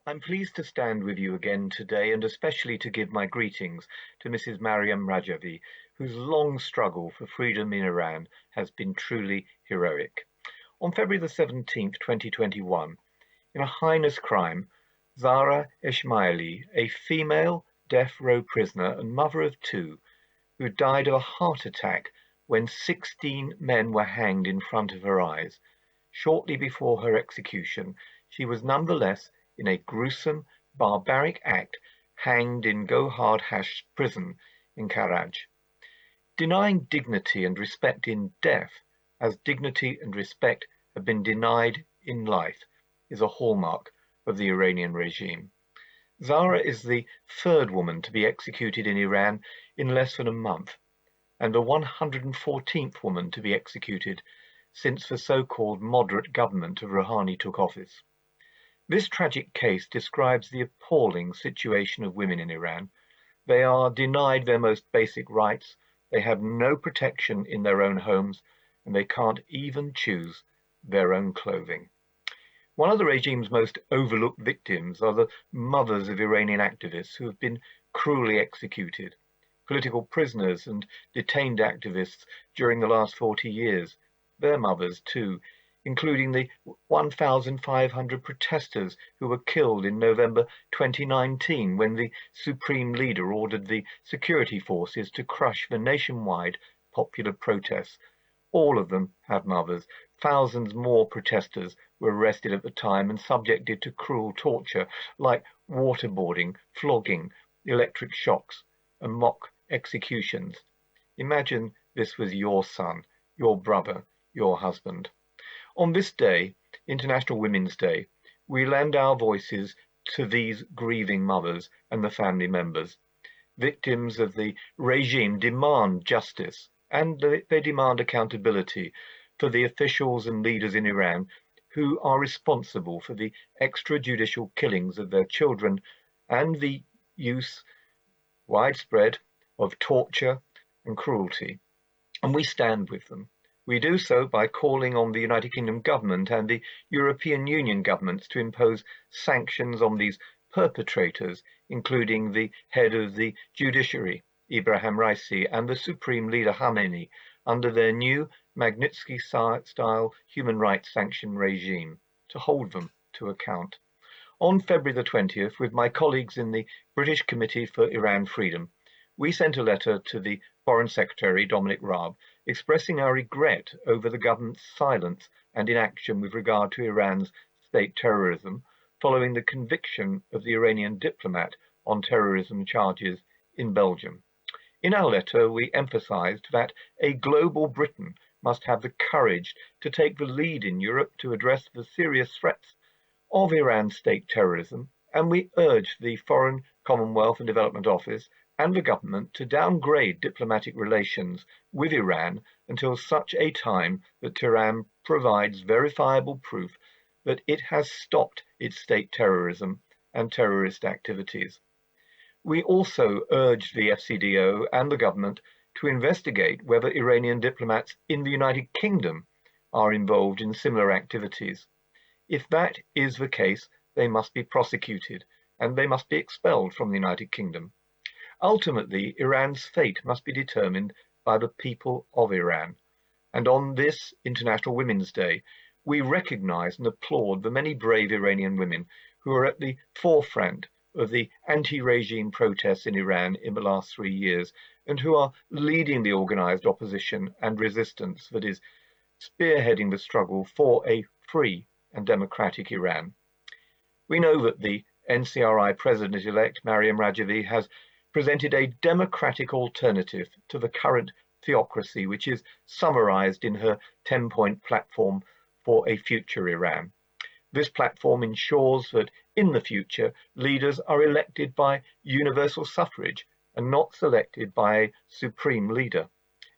I'm pleased to stand with you again today, and especially to give my greetings to Mrs. Mariam Rajavi, whose long struggle for freedom in Iran has been truly heroic. On February the 17th, 2021, in a heinous crime, Zara Esmaili, a female death row prisoner and mother of two, who died of a heart attack when 16 men were hanged in front of her eyes. Shortly before her execution, she was nonetheless, in a gruesome, barbaric act, hanged in Gohard Hash prison in Karaj. Denying dignity and respect in death, as dignity and respect have been denied in life, is a hallmark of the Iranian regime. Zara is the third woman to be executed in Iran in less than a month, and the 114th woman to be executed since the so-called moderate government of Rouhani took office. This tragic case describes the appalling situation of women in Iran. They are denied their most basic rights, they have no protection in their own homes, and they can't even choose their own clothing. One of the regime's most overlooked victims are the mothers of Iranian activists who have been cruelly executed, political prisoners and detained activists during the last 40 years, their mothers too, including the 1,500 protesters who were killed in November 2019 when the Supreme Leader ordered the security forces to crush the nationwide popular protests. All of them have mothers. Thousands more protesters were arrested at the time and subjected to cruel torture like waterboarding, flogging, electric shocks, and mock executions. Imagine this was your son, your brother, your husband. On this day, International Women's Day, we lend our voices to these grieving mothers and the family members. Victims of the regime demand justice, and they demand accountability for the officials and leaders in Iran who are responsible for the extrajudicial killings of their children and the use, widespread, of torture and cruelty. And we stand with them. We do so by calling on the United Kingdom government and the European Union governments to impose sanctions on these perpetrators, including the head of the judiciary, Ibrahim Raisi, and the Supreme Leader Khamenei, under their new Magnitsky-style human rights sanction regime, to hold them to account. On February the 20th, with my colleagues in the British Committee for Iran Freedom, we sent a letter to the Foreign Secretary, Dominic Raab, expressing our regret over the government's silence and inaction with regard to Iran's state terrorism, following the conviction of the Iranian diplomat on terrorism charges in Belgium. In our letter, we emphasized that a global Britain must have the courage to take the lead in Europe to address the serious threats of Iran's state terrorism, and we urged the Foreign, Commonwealth and Development Office and the government to downgrade diplomatic relations with Iran until such a time that Tehran provides verifiable proof that it has stopped its state terrorism and terrorist activities. We also urged the FCDO and the government to investigate whether Iranian diplomats in the United Kingdom are involved in similar activities. If that is the case, they must be prosecuted and they must be expelled from the United Kingdom. Ultimately, Iran's fate must be determined by the people of Iran. And on this International Women's Day, we recognize and applaud the many brave Iranian women who are at the forefront of the anti-regime protests in Iran in the last 3 years, and who are leading the organized opposition and resistance that is spearheading the struggle for a free and democratic Iran. We know that the NCRI President-elect Mariam Rajavi has presented a democratic alternative to the current theocracy, which is summarized in her 10-point platform for a future Iran. This platform ensures that in the future, leaders are elected by universal suffrage and not selected by a supreme leader.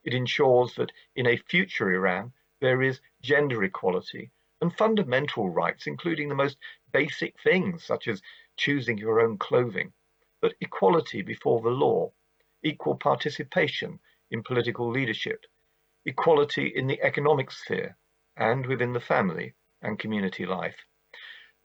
It ensures that in a future Iran, there is gender equality and fundamental rights, including the most basic things, such as choosing your own clothing, but equality before the law, equal participation in political leadership, equality in the economic sphere and within the family and community life.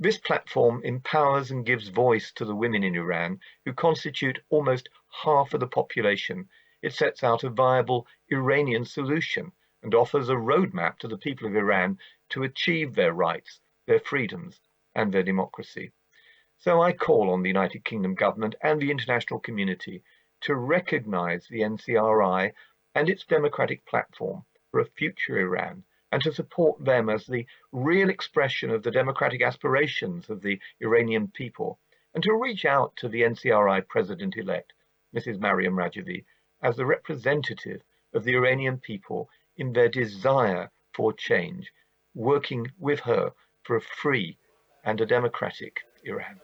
This platform empowers and gives voice to the women in Iran, who constitute almost half of the population. It sets out a viable Iranian solution and offers a roadmap to the people of Iran to achieve their rights, their freedoms, and their democracy. So I call on the United Kingdom government and the international community to recognise the NCRI and its democratic platform for a future Iran, and to support them as the real expression of the democratic aspirations of the Iranian people, and to reach out to the NCRI President-elect, Mrs. Mariam Rajavi, as the representative of the Iranian people in their desire for change, working with her for a free and a democratic Iran.